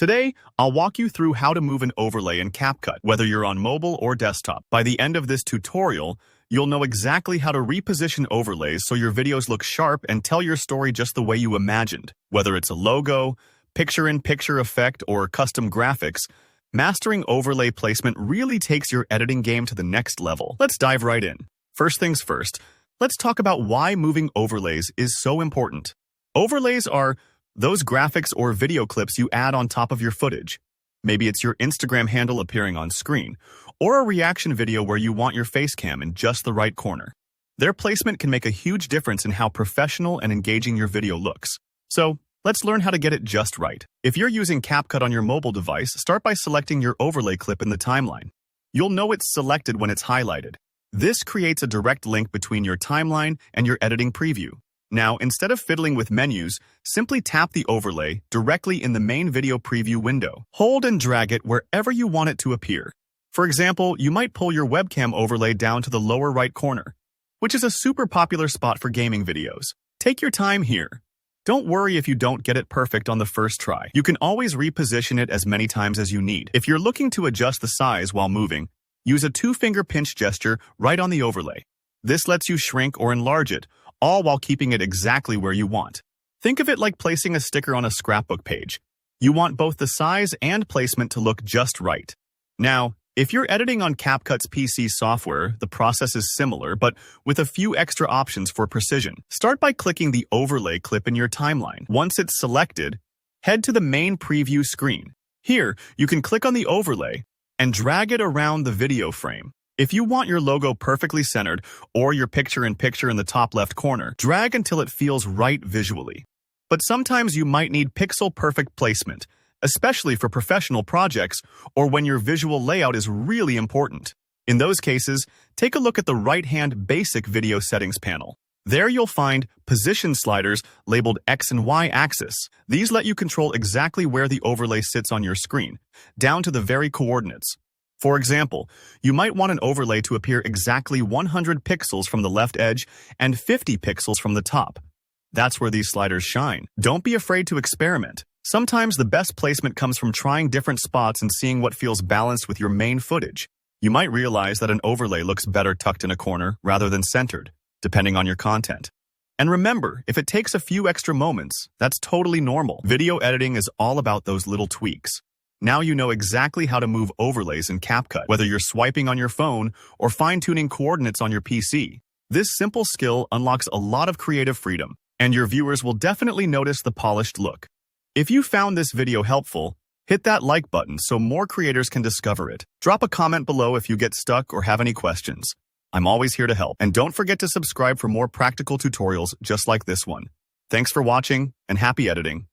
Today, I'll walk you through how to move an overlay in CapCut, whether you're on mobile or desktop. By the end of this tutorial, you'll know exactly how to reposition overlays so your videos look sharp and tell your story just the way you imagined. Whether it's a logo, picture-in-picture effect, or custom graphics, mastering overlay placement really takes your editing game to the next level. Let's dive right in. First things first, let's talk about why moving overlays is so important. Overlays are those graphics or video clips you add on top of your footage. Maybe it's your Instagram handle appearing on screen, or a reaction video where you want your face cam in just the right corner. Their placement can make a huge difference in how professional and engaging your video looks. So, let's learn how to get it just right. If you're using CapCut on your mobile device, start by selecting your overlay clip in the timeline. You'll know it's selected when it's highlighted. This creates a direct link between your timeline and your editing preview. Now, instead of fiddling with menus, simply tap the overlay directly in the main video preview window. Hold and drag it wherever you want it to appear. For example, you might pull your webcam overlay down to the lower right corner, which is a super popular spot for gaming videos. Take your time here. Don't worry if you don't get it perfect on the first try. You can always reposition it as many times as you need. If you're looking to adjust the size while moving, use a two-finger pinch gesture right on the overlay. This lets you shrink or enlarge it, all while keeping it exactly where you want. Think of it like placing a sticker on a scrapbook page. You want both the size and placement to look just right. Now, if you're editing on CapCut's PC software, the process is similar, but with a few extra options for precision. Start by clicking the overlay clip in your timeline. Once it's selected, head to the main preview screen. Here, you can click on the overlay and drag it around the video frame. If you want your logo perfectly centered or your picture-in-picture in the top left corner, drag until it feels right visually. But sometimes you might need pixel-perfect placement, especially for professional projects or when your visual layout is really important. In those cases, take a look at the right-hand Basic Video Settings panel. There you'll find position sliders labeled X and Y axis. These let you control exactly where the overlay sits on your screen, down to the very coordinates. For example, you might want an overlay to appear exactly 100 pixels from the left edge and 50 pixels from the top. That's where these sliders shine. Don't be afraid to experiment. Sometimes the best placement comes from trying different spots and seeing what feels balanced with your main footage. You might realize that an overlay looks better tucked in a corner rather than centered, depending on your content. And remember, if it takes a few extra moments, that's totally normal. Video editing is all about those little tweaks. Now you know exactly how to move overlays in CapCut, whether you're swiping on your phone or fine-tuning coordinates on your PC. This simple skill unlocks a lot of creative freedom, and your viewers will definitely notice the polished look. If you found this video helpful, hit that like button so more creators can discover it. Drop a comment below if you get stuck or have any questions. I'm always here to help. And don't forget to subscribe for more practical tutorials just like this one. Thanks for watching, and happy editing.